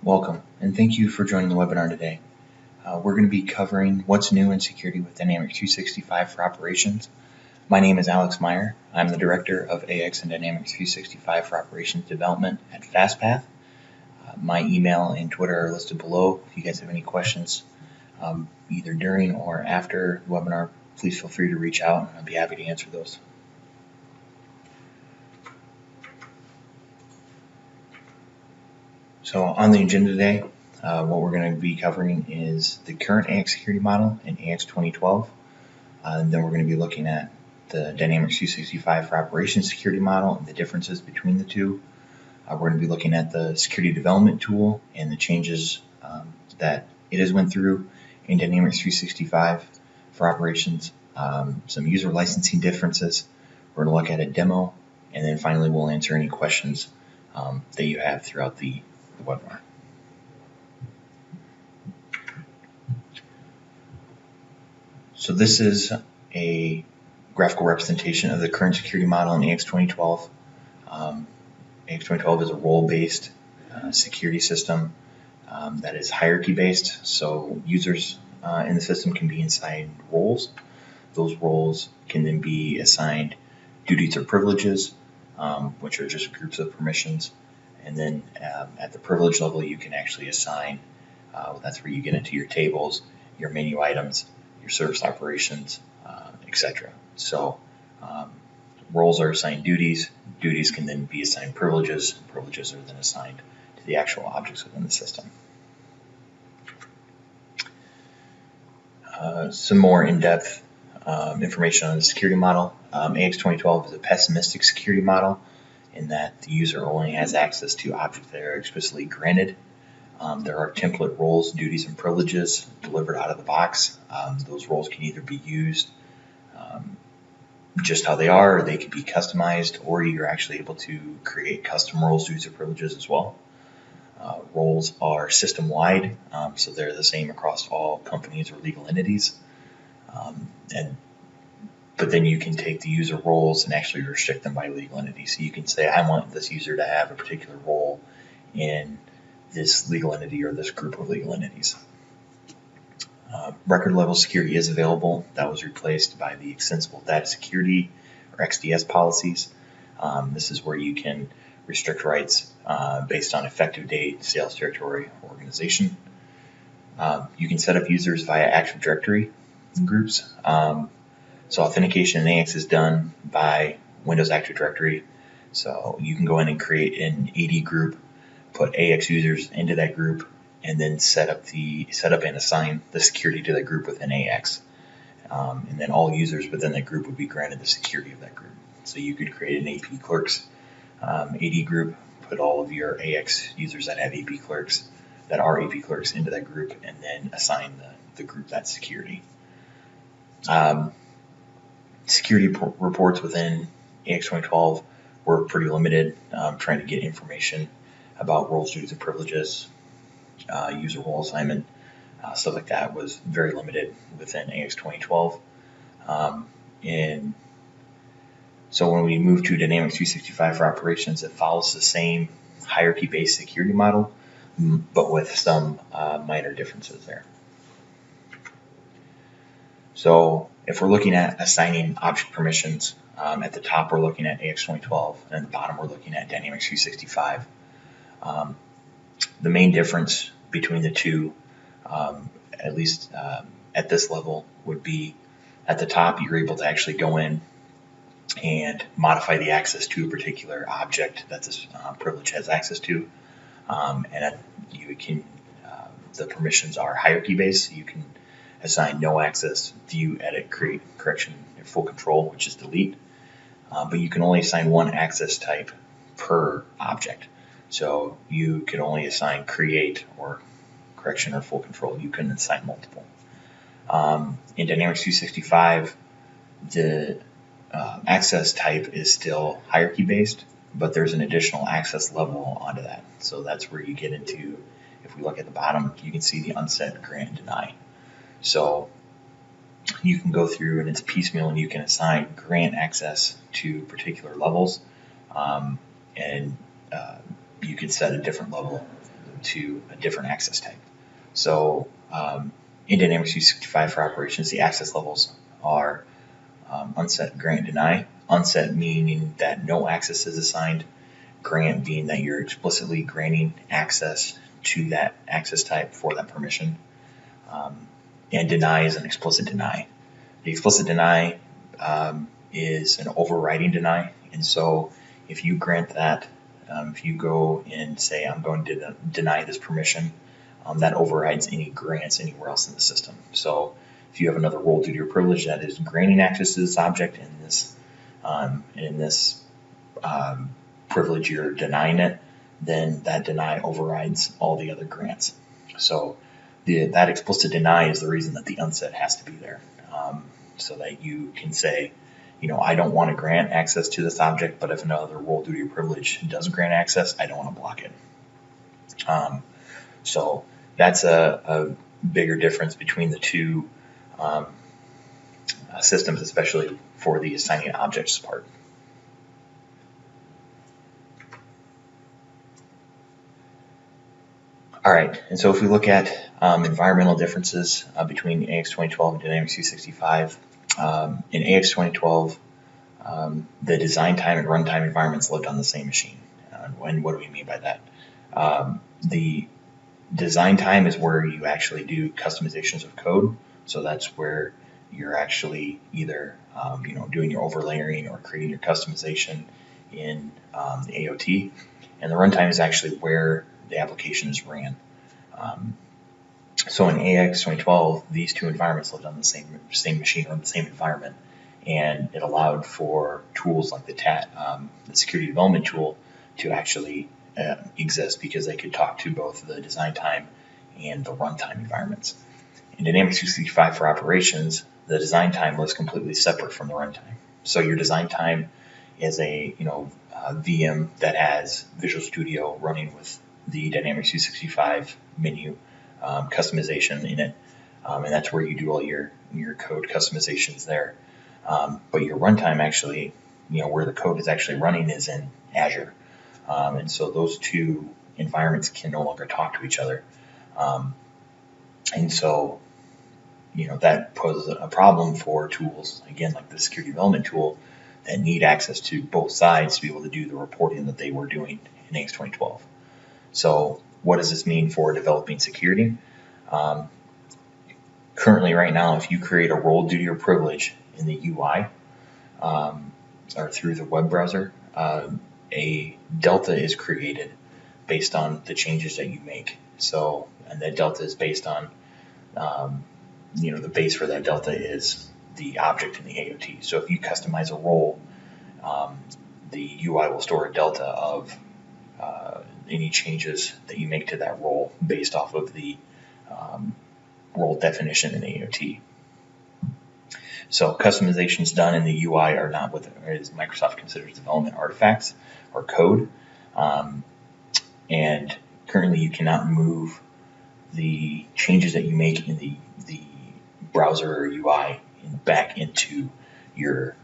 Welcome, and thank you for joining the webinar today. We're going to be covering what's new in security with Dynamics 365 for Operations. My name is Alex Meyer. I'm the Director of AX and Dynamics 365 for Operations Development at Fastpath. My email and Twitter are listed below. If you guys have any questions, either during or after the webinar, please feel free to reach out, and I'll be happy to answer those. So on the agenda today, what we're going to be covering is the current AX security model in AX 2012. And then we're going to be looking at the Dynamics 365 for Operations security model and the differences between the two. We're going to be looking at the security development tool and the changes that it has went through in Dynamics 365 for Operations, some user licensing differences. We're going to look at a demo, and then finally we'll answer any questions that you have throughout the webinar. So this is a graphical representation of the current security model in AX 2012. AX 2012 is a role-based security system that is hierarchy-based, so users in the system can be assigned roles. Those roles can then be assigned duties or privileges, which are just groups of permissions. And then at the privilege level, you can actually assign, that's where you get into your tables, your menu items, your service operations, etc. So roles are assigned duties. Duties can then be assigned privileges. Privileges are then assigned to the actual objects within the system. Some more in-depth information on the security model. AX 2012 is a pessimistic security model in that the user only has access to objects that are explicitly granted. There are template roles, duties, and privileges delivered out of the box. Those roles can either be used just how they are, or they can be customized, or you're actually able to create custom roles, duties, or privileges as well. Roles are system-wide, so they're the same across all companies or legal entities. But then you can take the user roles and actually restrict them by legal entity. So you can say, I want this user to have a particular role in this legal entity or this group of legal entities. Record level security is available. That was replaced by the extensible data security or XDS policies. This is where you can restrict rights based on effective date, sales territory, organization. You can set up users via Active Directory groups. So authentication in AX is done by Windows Active Directory. So you can go in and create an AD group, put AX users into that group, and then set up and assign the security to that group within AX. And then all users within that group would be granted the security of that group. So you could create an AP clerks AD group, put all of your AX users that have AP clerks, that are AP clerks, into that group, and then assign the group that security. Security reports within AX 2012 were pretty limited. Trying to get information about roles, duties, and privileges, user role assignment, stuff like that was very limited within AX 2012. And so when we move to Dynamics 365 for Operations, it follows the same hierarchy-based security model, but with some minor differences there. So if we're looking at assigning object permissions, at the top we're looking at AX 2012, and at the bottom we're looking at Dynamics 365. The main difference between the two, at least at this level, would be at the top you're able to actually go in and modify the access to a particular object that this privilege has access to, and you can the permissions are hierarchy based, so you can assign no access, view, edit, create, correction, and full control, which is delete. But you can only assign one access type per object. So you can only assign create or correction or full control. You couldn't assign multiple. In Dynamics 365, the access type is still hierarchy based, but there's an additional access level onto that. So that's where you get into, if we look at the bottom, you can see the unset, grant, and deny. So you can go through, and it's piecemeal, and you can assign grant access to particular levels, and you can set a different level to a different access type. So in Dynamics 365 for operations, the access levels are unset, grant, deny. Unset meaning that no access is assigned. Grant being that you're explicitly granting access to that access type for that permission. And deny is an explicit deny. The explicit deny is an overriding deny. And so if you grant that, if you go and say, I'm going to deny this permission, that overrides any grants anywhere else in the system. So if you have another role, duty, or privilege that is granting access to this object in this privilege you're denying it, then that deny overrides all the other grants. So that explicit deny is the reason that the unset has to be there, so that you can say, I don't want to grant access to this object, but if another role, duty, or privilege does grant access, I don't want to block it. So that's a bigger difference between the two systems, especially for the assigning objects part. All right, and so if we look at environmental differences between AX 2012 and Dynamics 365, in AX 2012, the design time and runtime environments lived on the same machine. And what do we mean by that? The design time is where you actually do customizations of code. So that's where you're actually either doing your overlaying or creating your customization in the AOT. And the runtime is actually where the application is ran. So in AX 2012, these two environments lived on the same machine or the same environment, and it allowed for tools like the security development tool to actually exist because they could talk to both the design time and the runtime environments. In Dynamics 365 for operations, the design time was completely separate from the runtime. So your design time is a VM that has Visual Studio running with the Dynamics 365 menu customization in it, and that's where you do all your code customizations there. But your runtime actually, where the code is actually running is in Azure, and so those two environments can no longer talk to each other, and so that poses a problem for tools, again, like the security development tool, that need access to both sides to be able to do the reporting that they were doing in AX 2012. So what does this mean for developing security? Currently, right now, if you create a role, duty, or privilege in the UI or through the web browser, a delta is created based on the changes that you make. So, and that delta is based on, the base for that delta is the object in the AOT. So if you customize a role, the UI will store a delta of any changes that you make to that role based off of the role definition in AOT. So customizations done in the UI are not what Microsoft considers development artifacts or code. And currently you cannot move the changes that you make in the browser or UI back into your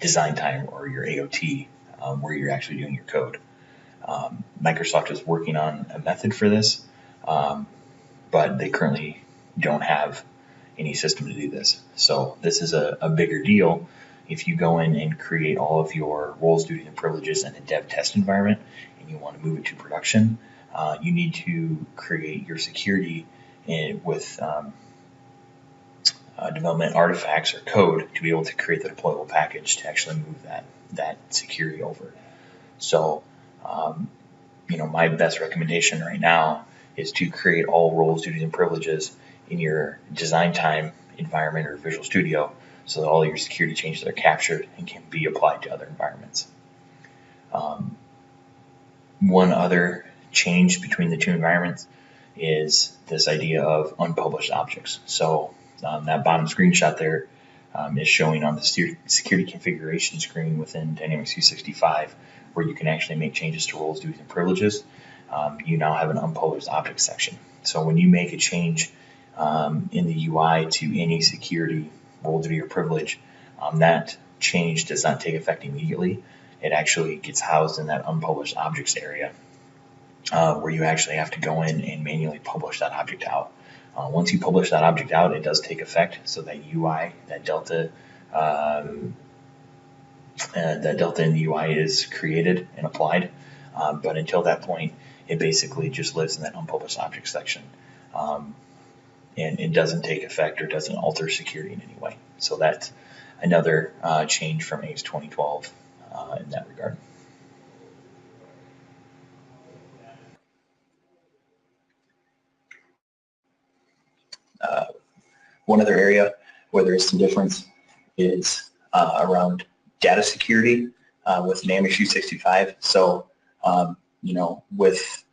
design time or your AOT where you're actually doing your code. Microsoft is working on a method for this, but they currently don't have any system to do this. So this is a bigger deal. If you go in and create all of your roles, duties, and privileges in a dev test environment and you want to move it to production, you need to create your security with development artifacts or code to be able to create the deployable package to actually move that security over. So, my best recommendation right now is to create all roles, duties, and privileges in your design time environment or Visual Studio so that all your security changes are captured and can be applied to other environments. One other change between the two environments is this idea of unpublished objects. So that bottom screenshot there is showing on the security configuration screen within Dynamics 365 where you can actually make changes to roles, duties, and privileges. You now have an unpublished object section. So when you make a change in the UI to any security role, duty, or privilege, that change does not take effect immediately. It actually gets housed in that unpublished objects area. where you actually have to go in and manually publish that object out. Once you publish that object out, it does take effect. So that UI, that delta in the UI is created and applied. But until that point, it basically just lives in that unpublished object section. And it doesn't take effect or doesn't alter security in any way. So that's another change from AX 2012 in that regard. One other area where there is some difference is around data security with Dynamics 365. So, with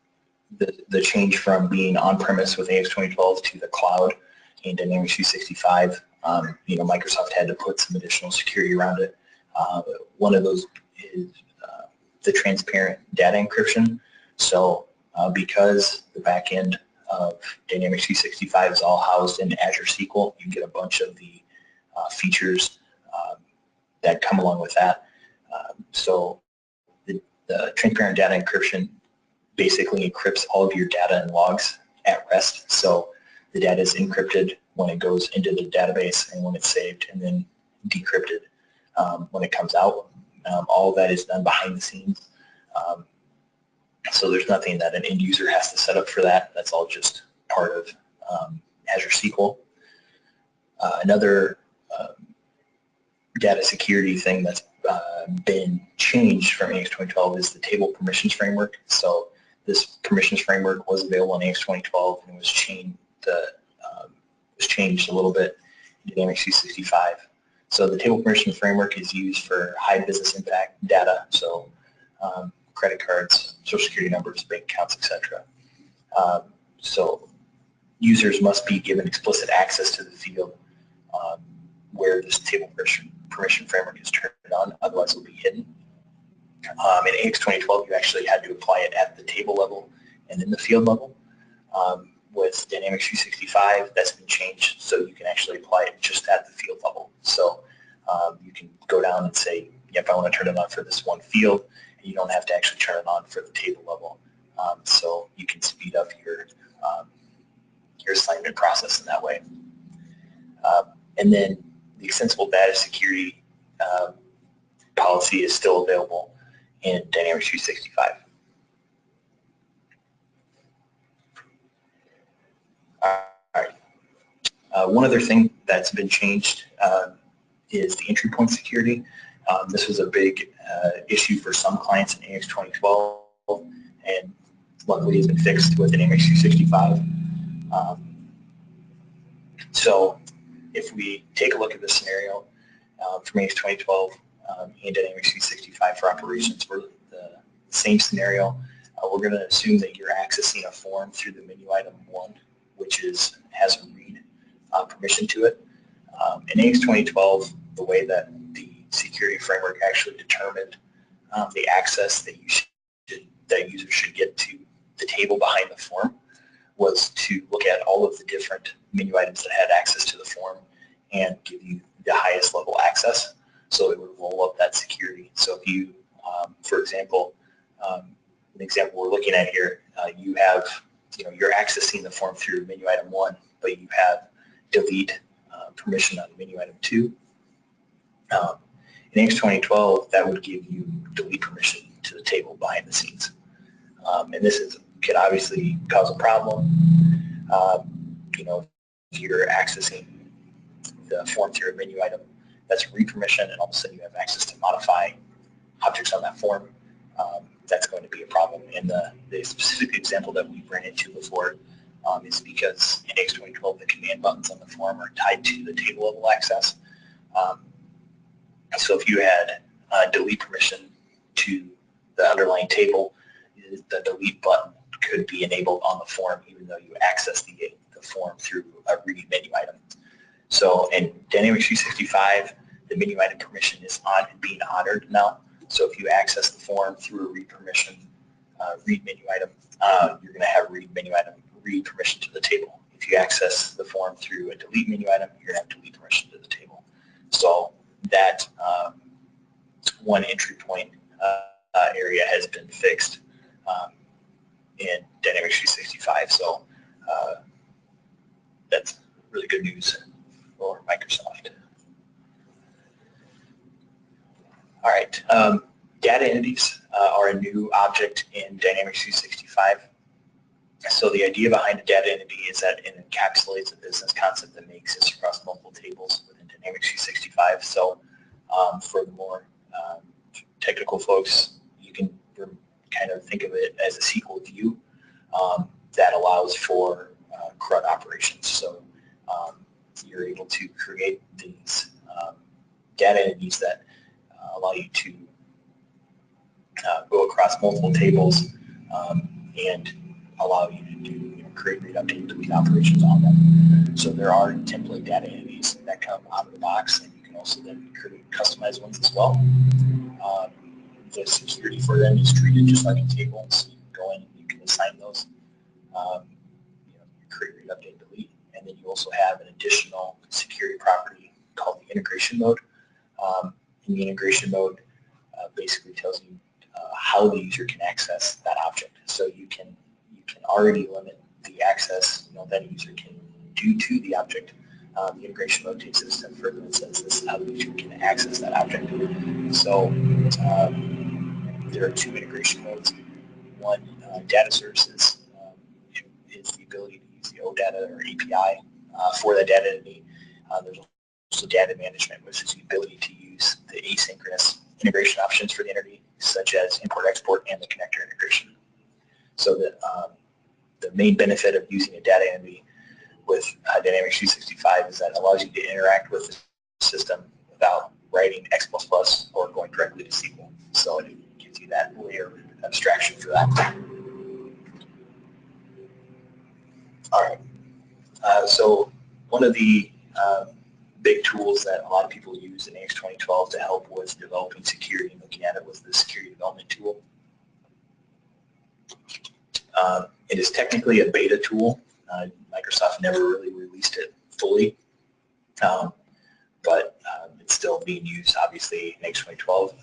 the change from being on-premise with AX 2012 to the cloud in Dynamics 365, Microsoft had to put some additional security around it. One of those is the transparent data encryption. So because the back end of Dynamics 365 is all housed in Azure SQL, you get a bunch of the features that come along with that. So the transparent data encryption basically encrypts all of your data and logs at rest. So the data is encrypted when it goes into the database and when it's saved, and then decrypted when it comes out. All of that is done behind the scenes. So there's nothing that an end user has to set up for that. That's all just part of Azure SQL. Another data security thing that's been changed from AX 2012 is the table permissions framework. So this permissions framework was available in AX 2012 and was changed a little bit in Dynamics 365. So the table permission framework is used for high business impact data, so credit cards, social security numbers, bank accounts, etc. So users must be given explicit access to the field where this table permission framework is turned on, otherwise it will be hidden. In AX 2012, you actually had to apply it at the table level and then the field level. With Dynamics 365, that's been changed, so you can actually apply it just at the field level. So you can go down and say, yep, I want to turn it on for this one field, and you don't have to actually turn it on for the table level. So you can speed up your assignment process in that way. And then the extensible data security policy is still available in Dynamics 365. All right. One other thing that's been changed is the entry point security. This was a big issue for some clients in AX 2012, and luckily has been fixed with Dynamics 365. So if we take a look at this scenario from AX 2012 and Dynamics 365 for operations, for the same scenario, we're going to assume that you're accessing a form through the menu item 1, which has a read permission to it. In AX 2012, the way that the security framework actually determined the access that users should get to the table behind the form was to look at all of the different menu items that had access to the form and give you the highest level access. So it would roll up that security. So if you, for example, an example we're looking at here, you're accessing the form through menu item 1, but you have delete permission on menu item 2. In AX 2012, that would give you delete permission to the table behind the scenes. And this could obviously cause a problem. If you're accessing the form through a menu item, that's read permission, and all of a sudden you have access to modify objects on that form. That's going to be a problem. And the specific example that we've ran into before is because in AX 2012, the command buttons on the form are tied to the table level access. So if you had delete permission to the underlying table, the delete button could be enabled on the form even though you access the form through a read menu item. So in Dynamics 365, the menu item permission is being honored now. So if you access the form through a read permission, read menu item, you're going to have read menu item, read permission to the table. If you access the form through a delete menu item, you're going to have delete permission to the table. So that one entry point area has been fixed in Dynamics 365. So that's really good news for Microsoft. All right, data entities are a new object in Dynamics 365. So the idea behind a data entity is that it encapsulates a business concept that makes sense across multiple tables within Dynamics 365. So for the more technical folks, you can kind of think of it as a SQL view that allows for CRUD operations. So you're able to create these data entities that allow you to go across multiple tables and allow you to do create, read, update, delete operations on them. So there are template data entities that come out of the box, and you can also then create customized ones as well. The security for them is treated just like a table, so you can go in and you can assign those. Create, read, update, delete, and then you also have an additional security property called the integration mode. In the integration mode, basically tells you how the user can access that object. So you can already limit the access that a user can do to the object. The integration mode takes it a step further and says this is how the user can access that object. So there are two integration modes. One, data services, is the ability to use the OData or API for that data entity. There's also data management, which is the ability to use the asynchronous integration options for the entity, such as import, export, and the connector integration. So the main benefit of using a data entity with Dynamics 365 is that it allows you to interact with the system without writing X++ or going directly to SQL. So it gives you that layer of abstraction for that. All right. So one of the big tools that a lot of people use in AX 2012 to help with developing security and looking at it was the security development tool. It is technically a beta tool. Microsoft never really released it fully, but it's still being used, obviously, in AX 2012.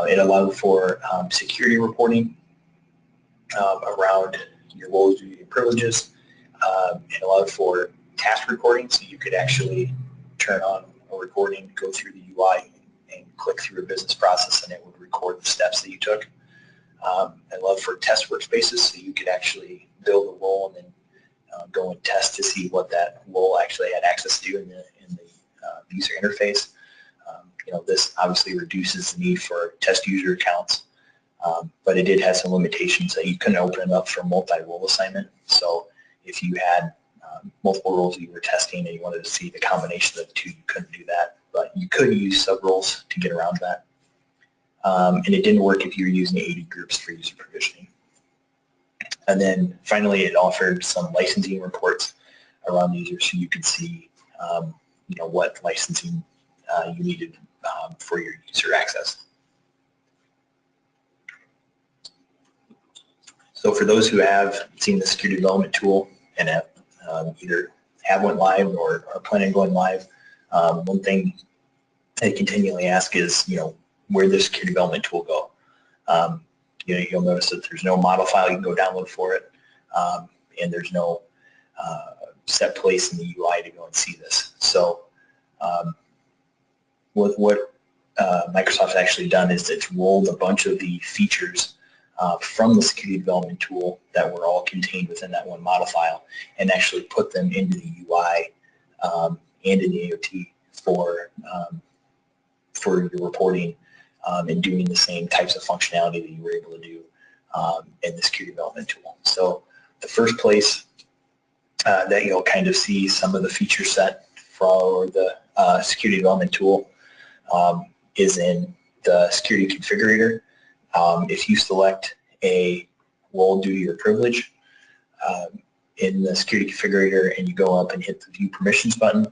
It allowed for security reporting around your roles, duties, and privileges. It allowed for task reporting, so you could actually turn on a recording, go through the UI, and click through a business process, and it would record the steps that you took. I love for test workspaces, so you could actually build a role and then go and test to see what that role actually had access to in the user interface. This obviously reduces the need for test user accounts, but it did have some limitations that you couldn't open it up for multi-role assignment. So if you had multiple roles that you were testing and you wanted to see the combination of the two, you couldn't do that, but you could use sub-roles to get around that. And it didn't work if you were using 80 groups for user provisioning. And then finally, it offered some licensing reports around the user, so you could see, what licensing you needed for your user access. So for those who have seen the security development tool and have either went live or are planning on going live, one thing they continually ask is, where does the security development tool go? You'll notice that there's no model file you can go download for it, and there's no set place in the UI to go and see this. So what Microsoft's actually done is it's rolled a bunch of the features from the security development tool that were all contained within that one model file and actually put them into the UI and in the AOT for your reporting and doing the same types of functionality that you were able to do in the security development tool. So the first place that you'll kind of see some of the feature set for the security development tool is in the security configurator. If you select a role, duty, or privilege in the security configurator and you go up and hit the view permissions button,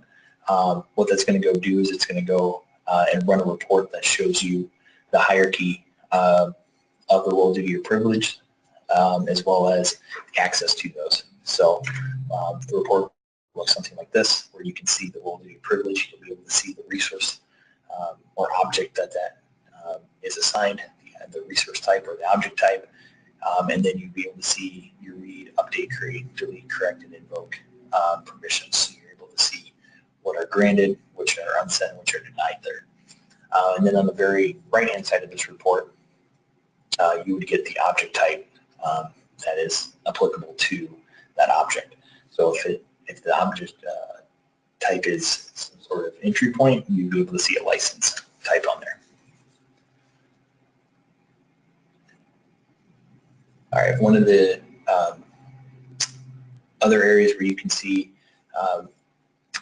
what that's going to go do is it's going to go and run a report that shows you the hierarchy of the role, duty, or privilege, as well as access to those. So the report looks something like this, where you can see the role, duty, privilege. You'll be able to see the resource or object that is assigned, the resource type or the object type. and then you'd be able to see your read, update, create, delete, correct, and invoke permissions. So you're able to see what are granted, which are unsent, which are denied there. And then on the very right-hand side of this report, you would get the object type that is applicable to that object. So if the object type is some sort of entry point, you'd be able to see a license type on there. All right, one of the other areas where you can see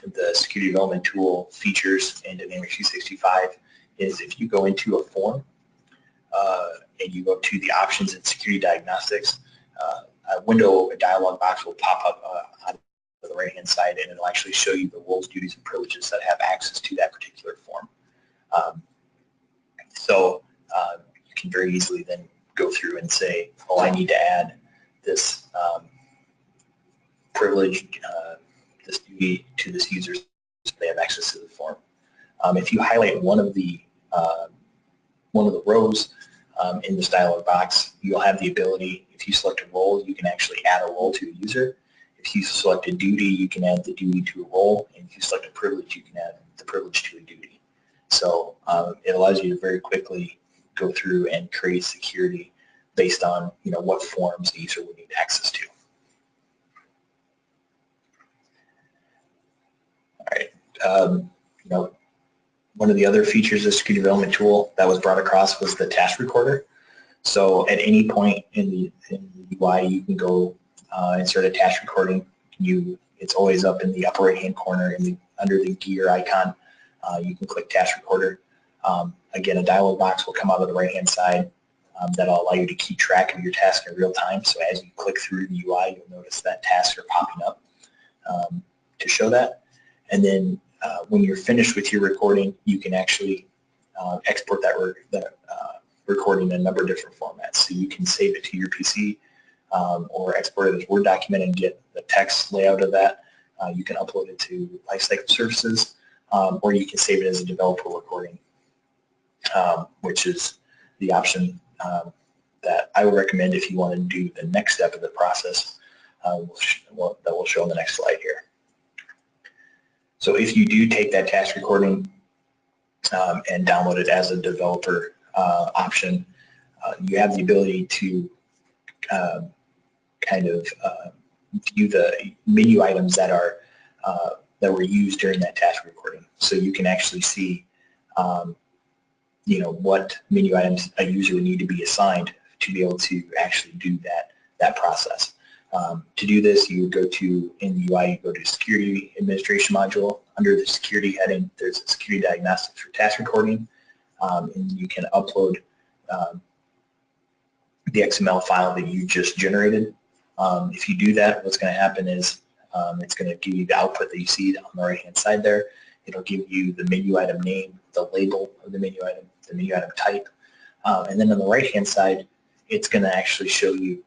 the security development tool features in Dynamics 365 is if you go into a form and you go to the options in security diagnostics, a dialog box will pop up on the right-hand side, and it'll actually show you the roles, duties, and privileges that have access to that particular form. So you can very easily then go through and say, oh, I need to add this privilege, this duty to this user so they have access to the form. If you highlight one of the rows in this dialog box, you'll have the ability, if you select a role, you can actually add a role to a user. If you select a duty, you can add the duty to a role. And if you select a privilege, you can add the privilege to a duty. So it allows you to very quickly go through and create security based on what forms the user would need access to. All right. One of the other features of the security development tool that was brought across was the task recorder. So at any point in the UI, you can go insert a task recording. It's always up in the upper right-hand corner under the gear icon. You can click task recorder. Again, a dialog box will come out of the right-hand side that'll allow you to keep track of your task in real time. So as you click through the UI, you'll notice that tasks are popping up to show that. And then when you're finished with your recording, you can actually export that recording in a number of different formats. So you can save it to your PC or export it as Word document and get the text layout of that. You can upload it to Lifecycle Services, or you can save it as a developer recording, which is the option that I would recommend if you want to do the next step of the process that we'll show on the next slide here. So if you do take that task recording and download it as a developer option, you have the ability to view the menu items that were used during that task recording. So you can actually see what menu items a user would need to be assigned to be able to actually do that process. To do this, you would go to, in the UI, you go to Security Administration module. Under the Security heading, there's a Security Diagnostics for Task Recording, and you can upload the XML file that you just generated. If you do that, what's going to happen is it's going to give you the output that you see on the right-hand side there. It'll give you the menu item name, the label of the menu item type, and then on the right-hand side, it's going to actually show you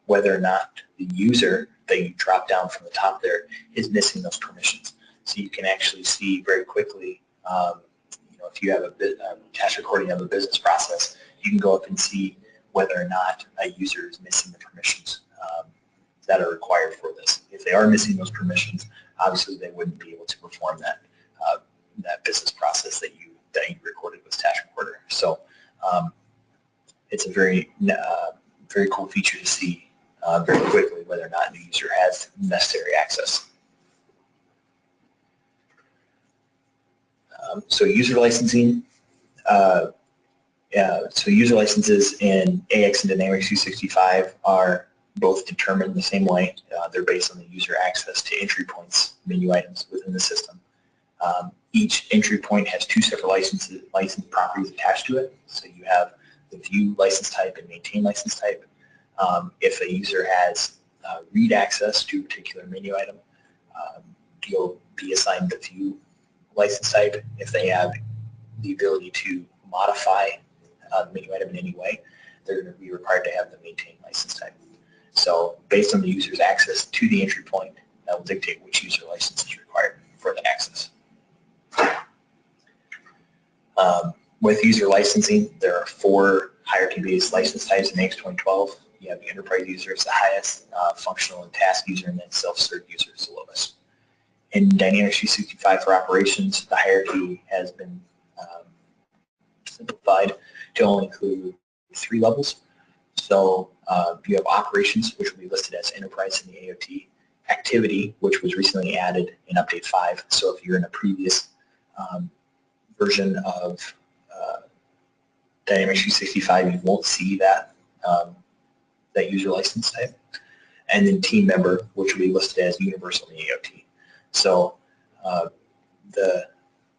whether or not the user that you drop down from the top there is missing those permissions. So you can actually see very quickly, if you have a task recording of a business process, you can go up and see whether or not a user is missing the permissions that are required for this. If they are missing those permissions, obviously they wouldn't be able to perform that business process that you recorded with Task Recorder. So it's a very cool feature to see very quickly whether or not the user has necessary access. So user licensing. So user licenses in AX and Dynamics 365 are both determined the same way. They're based on the user access to entry points, menu items within the system. Each entry point has two separate license properties attached to it. So you have the view license type and maintain license type. If a user has read access to a particular menu item, you'll be assigned the view license type. If they have the ability to modify the menu item in any way, they're going to be required to have the maintain license type. So based on the user's access to the entry point, that will dictate which user license is required for the access. With user licensing, there are 4 hierarchy-based license types in AX 2012. you have the enterprise user as the highest, functional and task user, and then self-serve user is the lowest. In Dynamics 365 for operations, the hierarchy has been simplified to only include 3 levels. So you have operations, which will be listed as enterprise in the AOT, activity, which was recently added in Update 5. So if you're in a previous version of Dynamics 365, you won't see that, that user license type. And then team member, which will be listed as universal in the AOT. So the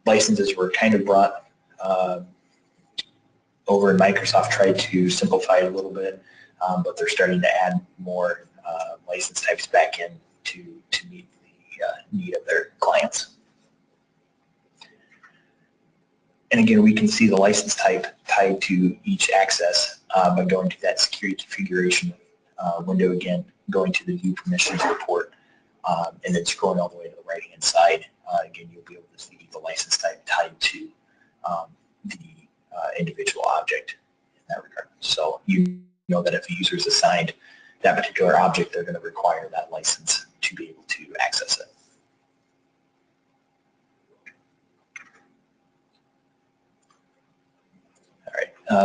licenses were kind of brought over, and Microsoft tried to simplify it a little bit, but they're starting to add more license types back in to meet the need of their clients. And again, we can see the license type tied to each access by going to that security configuration window again, going to the view permissions report, and then scrolling all the way to the right-hand side. Again, you'll be able to see the license type tied to the individual object in that regard. So you know that if a user is assigned that particular object, they're going to require that license to be able to access it. All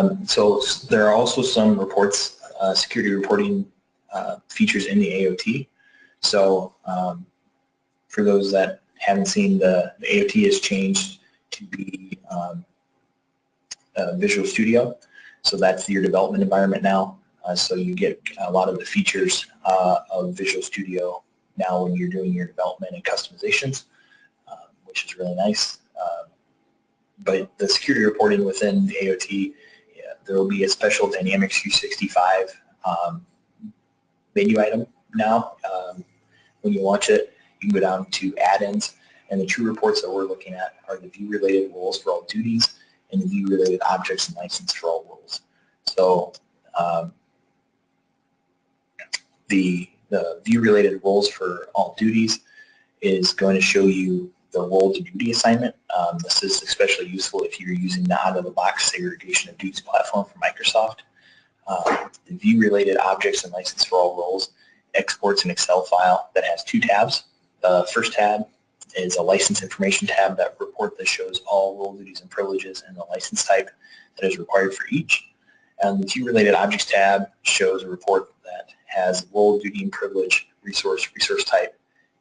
right. So there are also some reports, security reporting features in the AOT. So for those that haven't seen, the AOT has changed to be Visual Studio. So that's your development environment now. So you get a lot of the features of Visual Studio now when you're doing your development and customizations, which is really nice. But the security reporting within the AOT, there will be a special Dynamics 365 menu item now. When you launch it, you can go down to add-ins, and the true reports that we're looking at are the view-related roles for all duties and the view-related objects and license for all roles. So the view-related roles for all duties is going to show you the role to duty assignment. This is especially useful if you're using the out-of-the-box segregation of duties platform from Microsoft. The view-related objects and license for all roles exports an Excel file that has 2 tabs. The first tab is a license information tab, that report that shows all role duties and privileges and the license type that is required for each. And the view-related objects tab shows a report that has role, duty, and privilege, resource type,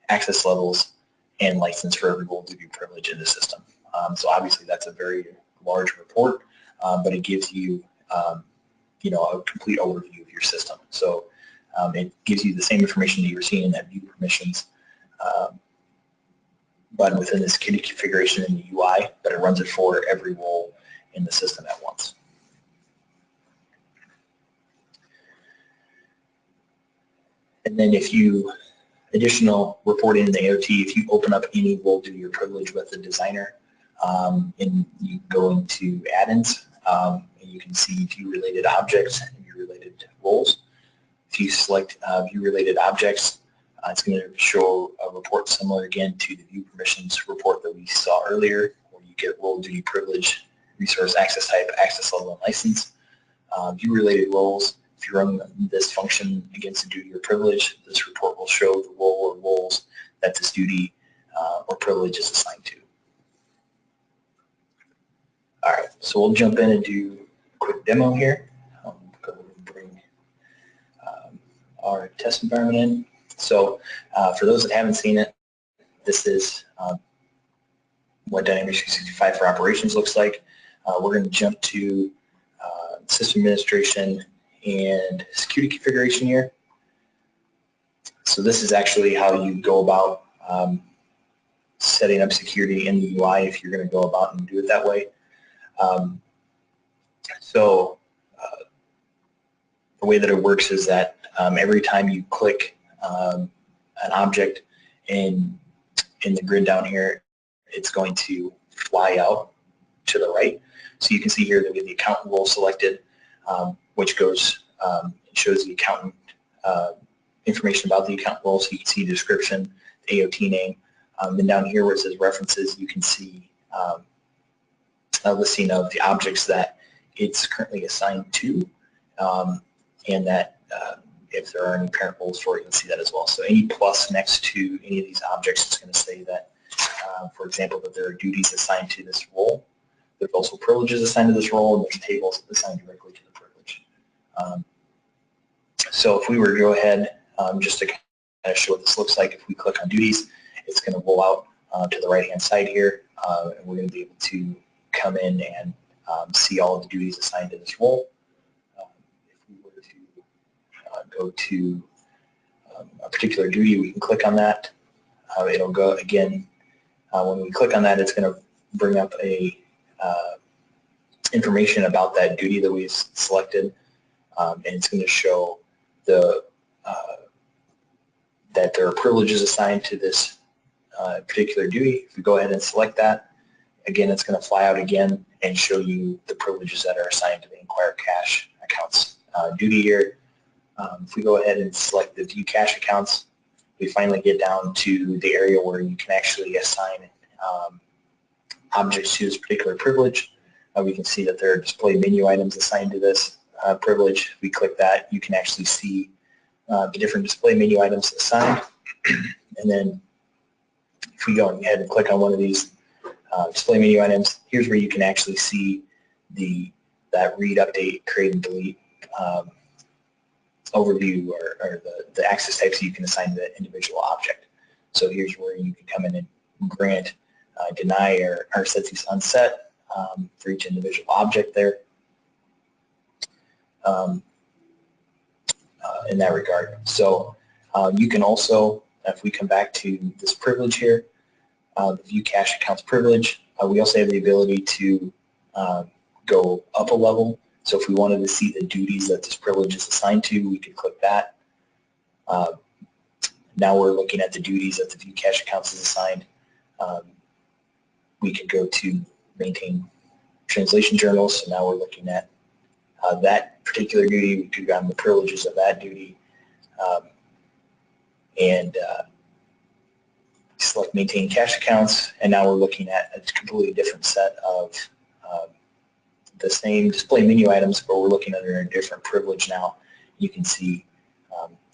access levels, and license for every role, duty, and privilege in the system. So obviously that's a very large report, but it gives you, you know, a complete overview of your system. So it gives you the same information that you were seeing in that view permissions button within the security configuration in the UI, but it runs it for every role in the system at once. And then if you, additional reporting in the AOT, if you open up any role, duty, or privilege with the designer, and you go into add-ins, and you can see view-related objects and view-related roles. If you select view-related objects, it's going to show a report similar again to the view permissions report that we saw earlier, where you get role, duty, privilege, resource, access type, access level, and license. View-related roles, if you run this function against a duty or privilege, this report will show the role or roles that this duty or privilege is assigned to. All right, so we'll jump in and do a quick demo here. Go ahead and bring our test environment in. So for those that haven't seen it, this is what Dynamics 365 for operations looks like. We're going to jump to system administration and security configuration here. So this is actually how you go about setting up security in the UI if you're going to go about and do it that way. The way that it works is that every time you click an object in the grid down here, it's going to fly out to the right. So you can see here that we have the accountant role selected, which goes, it shows the accountant information about the accountant role, so you can see the description, the AOT name. Then down here where it says references, you can see a listing of the objects that it's currently assigned to, and that if there are any parent roles for it, you'll see that as well. So any plus next to any of these objects is going to say that, for example, that there are duties assigned to this role. There's also privileges assigned to this role, and there's tables assigned directly to the privilege. So if we were to go ahead, just to kind of show what this looks like, if we click on duties, it's going to roll out to the right-hand side here, and we're going to be able to come in and see all of the duties assigned to this role. If we were to go to a particular duty, we can click on that. It'll go again. When we click on that, it's going to bring up a information about that duty that we've selected, and it's going to show the that there are privileges assigned to this particular duty. If we go ahead and select that, again, it's going to fly out again and show you the privileges that are assigned to the Inquire Cash Accounts duty here. If we go ahead and select the View Cash Accounts, we finally get down to the area where you can actually assign objects to this particular privilege. We can see that there are display menu items assigned to this privilege. If we click that, you can actually see the different display menu items assigned. And then if we go ahead and click on one of these display menu items, here's where you can actually see that read, update, create, and delete overview, or the access types you can assign to the individual object. So here's where you can come in and grant, deny, or set these unset for each individual object there. In that regard. So you can also, if we come back to this privilege here, the View Cash Accounts privilege, we also have the ability to go up a level. So if we wanted to see the duties that this privilege is assigned to, we could click that. Now we're looking at the duties that the View Cash Accounts is assigned. We could go to maintain translation journals. So now we're looking at that particular duty. We could go on the privileges of that duty, and select maintain cash accounts, and now we're looking at a completely different set of the same display menu items, but we're looking under a different privilege now. You can see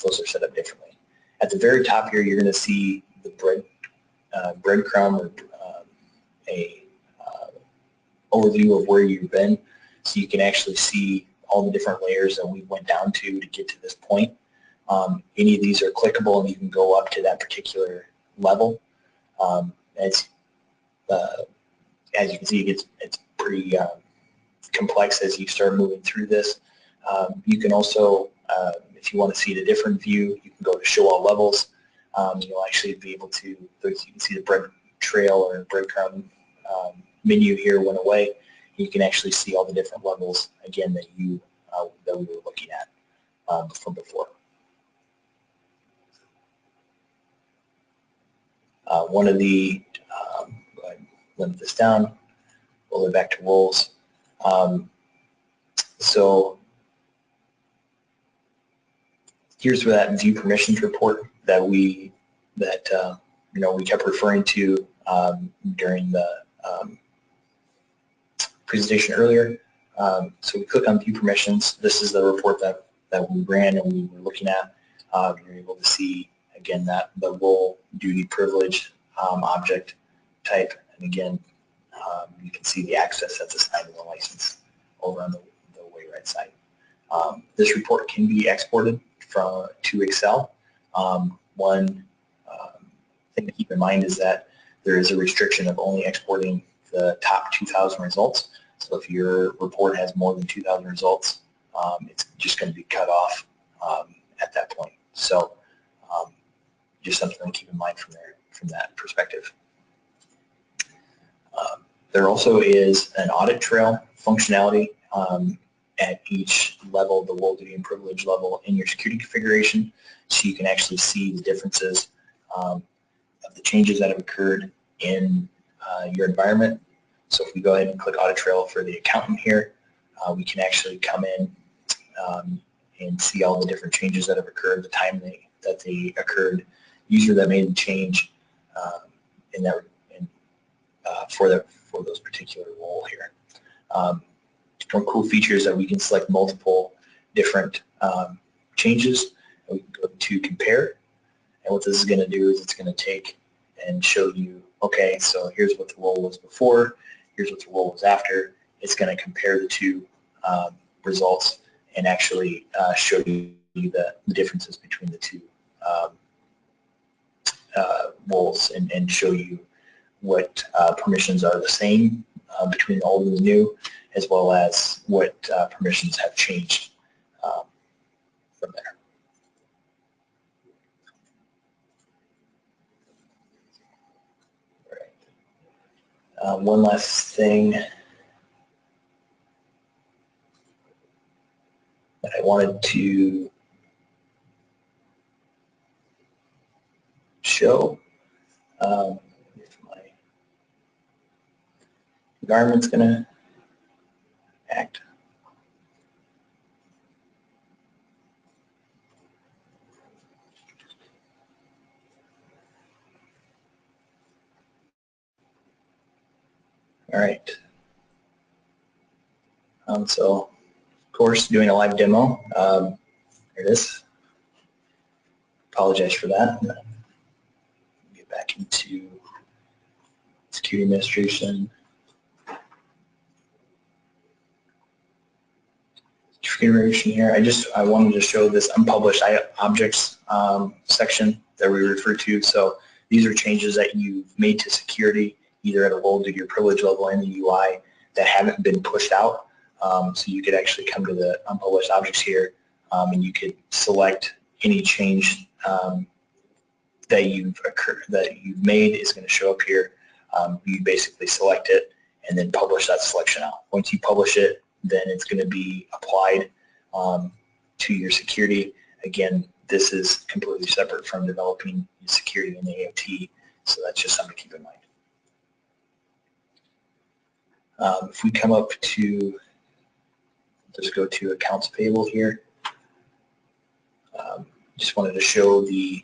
those are set up differently. At the very top here, you're going to see the breadcrumb, or a overview of where you've been, so you can actually see all the different layers that we went down to get to this point. Any of these are clickable, and you can go up to that particular level. As you can see, it's pretty complex as you start moving through this. You can also, if you want to see the different view, you can go to Show All Levels. You'll actually be able to, you can see the bread trail or breadcrumb menu here went away. You can actually see all the different levels again that we were looking at from before. One of the, go ahead and limit this down, roll it back to roles. So here's where that view permissions report that we kept referring to during the presentation earlier. So we click on view permissions. This is the report that we ran and we were looking at. You're able to see again that the role, duty, privilege, object type, and again you can see the access that's assigned to the license over on the way right side. This report can be exported to Excel. One thing to keep in mind is that there is a restriction of only exporting the top 2,000 results. So if your report has more than 2,000 results, it's just going to be cut off at that point. So just something to keep in mind from that perspective. There also is an audit trail functionality at each level, the role, duty, and privilege level in your security configuration, so you can actually see the differences of the changes that have occurred in your environment. So if we go ahead and click Audit Trail for the accountant here, we can actually come in and see all the different changes that have occurred, the time that they occurred, user that made the change for those particular role here. One cool feature is that we can select multiple different changes, and we can go to compare. And what this is going to do is it's going to take and show you, okay, so here's what the role was before, here's what the role was after. It's going to compare the two results and actually show you the differences between the two roles and show you what permissions are the same between the old and the new, as well as what permissions have changed from there. One last thing that I wanted to show. If my environment's going to act. All right. So, of course, doing a live demo. There it is. Apologize for that. Get back into security administration. Configuration here. I wanted to show this unpublished objects section that we refer to. So these are changes that you've made to security, either at a role to your privilege level in the UI, that haven't been pushed out. So you could actually come to the unpublished objects here, and you could select any change that you've made is going to show up here. You basically select it and then publish that selection out. Once you publish it, then it's going to be applied to your security. Again, this is completely separate from developing security in the AOT, so that's just something to keep in mind. If we come up to, let's go to accounts payable here. Just wanted to show the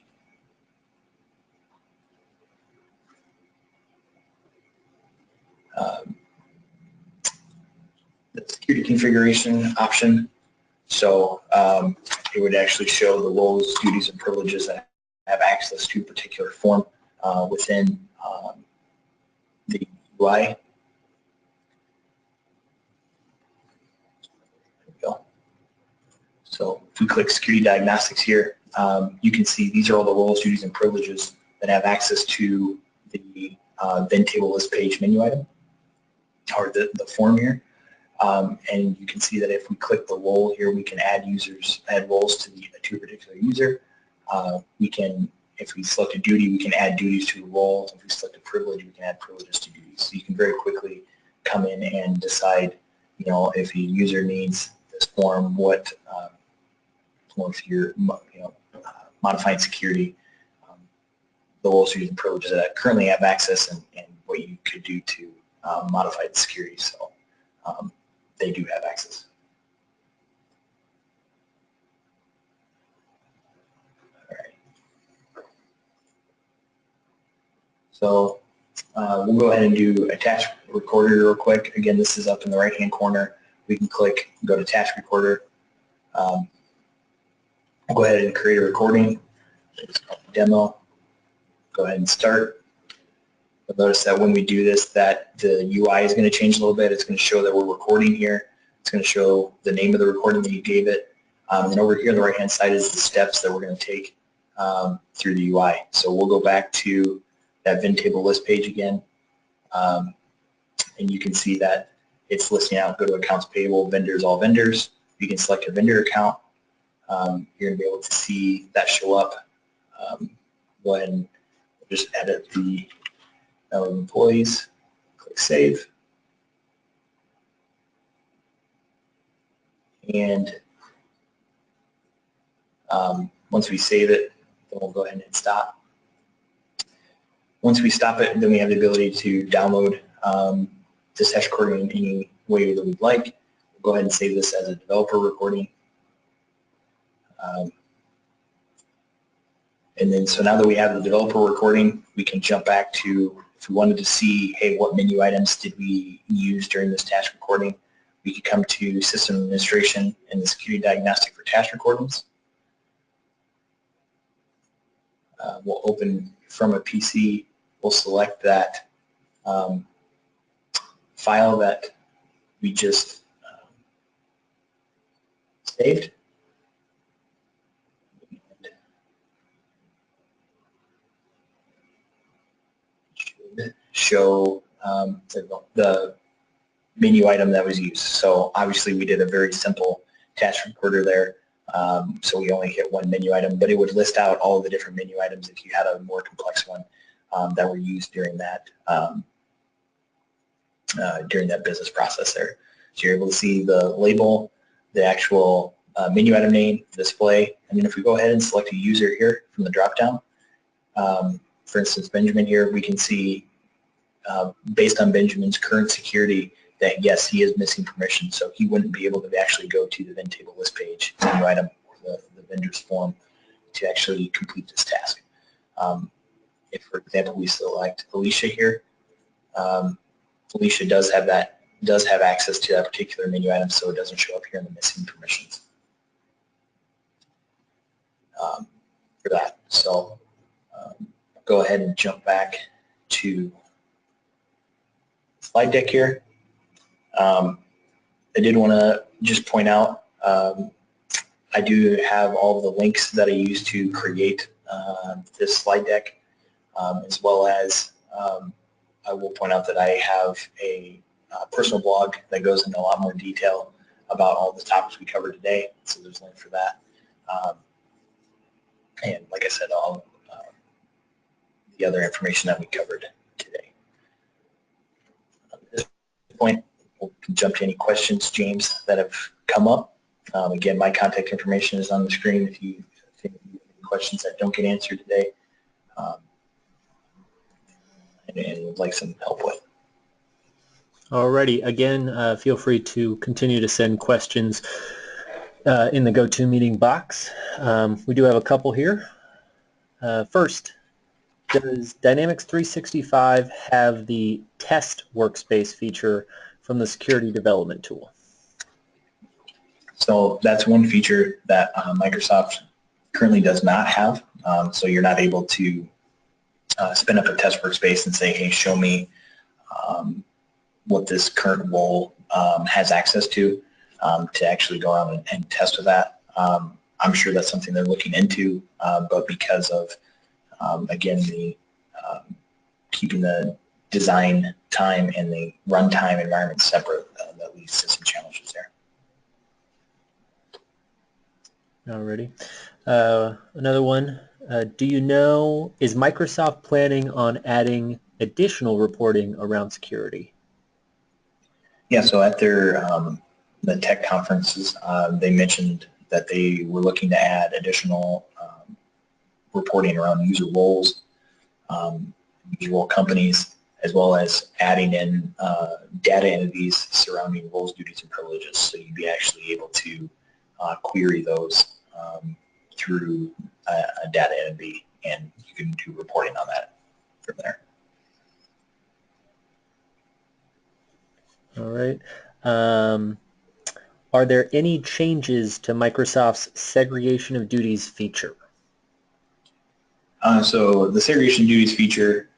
security configuration option. So it would actually show the roles, duties, and privileges that have access to a particular form within the UI. There we go. So if we click security diagnostics here, you can see these are all the roles, duties, and privileges that have access to the then table list page menu item, or the form here. And you can see that if we click the role here, we can add roles to a particular user. We can, if we select a duty, we can add duties to a role. If we select a privilege, we can add privileges to duties. So you can very quickly come in and decide, if a user needs this form, what, or if you're, modifying security, the roles, duties, and privileges that currently have access, and what you could do to modify the security. So they do have access. All right. So we'll go ahead and do attach recorder real quick. Again, this is up in the right-hand corner. We can click, go to attach recorder. We'll go ahead and create a recording. It's called demo. Go ahead and start. You'll notice that when we do this, that the UI is going to change a little bit. It's going to show that we're recording here. It's going to show the name of the recording that you gave it. And over here on the right-hand side is the steps that we're going to take through the UI. So we'll go back to that VIN table list page again. And you can see that it's listing out, go to accounts payable, vendors, all vendors. You can select a vendor account. You're going to be able to see that show up when we just edit the employees, click save. And once we save it, then we'll go ahead and hit stop. Once we stop it, then we have the ability to download this hash recording in any way that we'd like. We'll go ahead and save this as a developer recording. And then, so now that we have the developer recording, we can jump back to, if we wanted to see, hey, what menu items did we use during this task recording? We could come to System Administration and the Security Diagnostic for Task Recordings. we'll open from a PC. We'll select that file that we just saved. Show the menu item that was used. So obviously we did a very simple task recorder there. So we only hit one menu item, but it would list out all of the different menu items if you had a more complex one that were used during that business process there. So you're able to see the label, the actual menu item name, display, and then if we go ahead and select a user here from the dropdown, for instance, Benjamin here, we can see based on Benjamin's current security that yes, he is missing permission, so he wouldn't be able to actually go to the VinTable list page, menu item, or the vendor's form to actually complete this task. If, for example, we select Alicia here, Alicia does have access to that particular menu item, so it doesn't show up here in the missing permissions for that. So go ahead and jump back to slide deck here. I did want to just point out I do have all the links that I used to create this slide deck, as well as I will point out that I have a personal blog that goes into a lot more detail about all the topics we covered today, so there's a link for that. And like I said, all the other information that we covered today. At this point, we'll jump to any questions, James, that have come up. Again, my contact information is on the screen if you think you have any questions that don't get answered today and would like some help with. Alrighty, again, feel free to continue to send questions in the GoToMeeting box. We do have a couple here. First, does Dynamics 365 have the test workspace feature from the security development tool? So that's one feature that Microsoft currently does not have. So you're not able to spin up a test workspace and say, hey, show me what this current role has access to actually go out and test with that. I'm sure that's something they're looking into, but because of, again, the keeping the design time and the runtime environment separate, that leads to some challenges there. Alrighty. Another one. Do you know, is Microsoft planning on adding additional reporting around security? Yeah, so at their the tech conferences, they mentioned that they were looking to add additional reporting around user roles, user role companies, as well as adding in data entities surrounding roles, duties, and privileges. So you'd be actually able to query those through a data entity, and you can do reporting on that from there. All right. Are there any changes to Microsoft's segregation of duties feature? So the segregation duties feature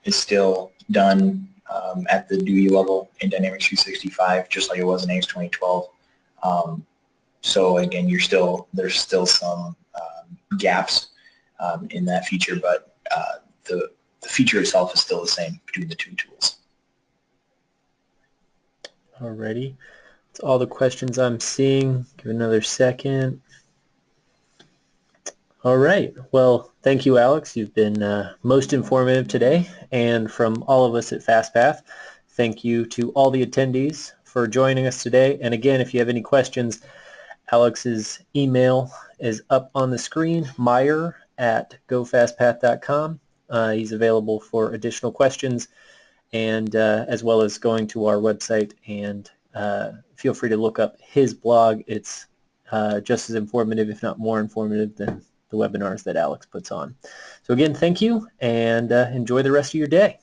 is still done at the duty level in Dynamics 365, just like it was in AX 2012. So again, there's still some gaps in that feature, but the feature itself is still the same between the two tools. Alrighty. That's all the questions I'm seeing. Give it another second. All right. Well, thank you, Alex. You've been most informative today. And from all of us at Fastpath, thank you to all the attendees for joining us today. And again, if you have any questions, Alex's email is up on the screen, meyer@gofastpath.com. He's available for additional questions, and as well as going to our website, and feel free to look up his blog. It's just as informative, if not more informative, than the webinars that Alex puts on. So again, thank you, and enjoy the rest of your day.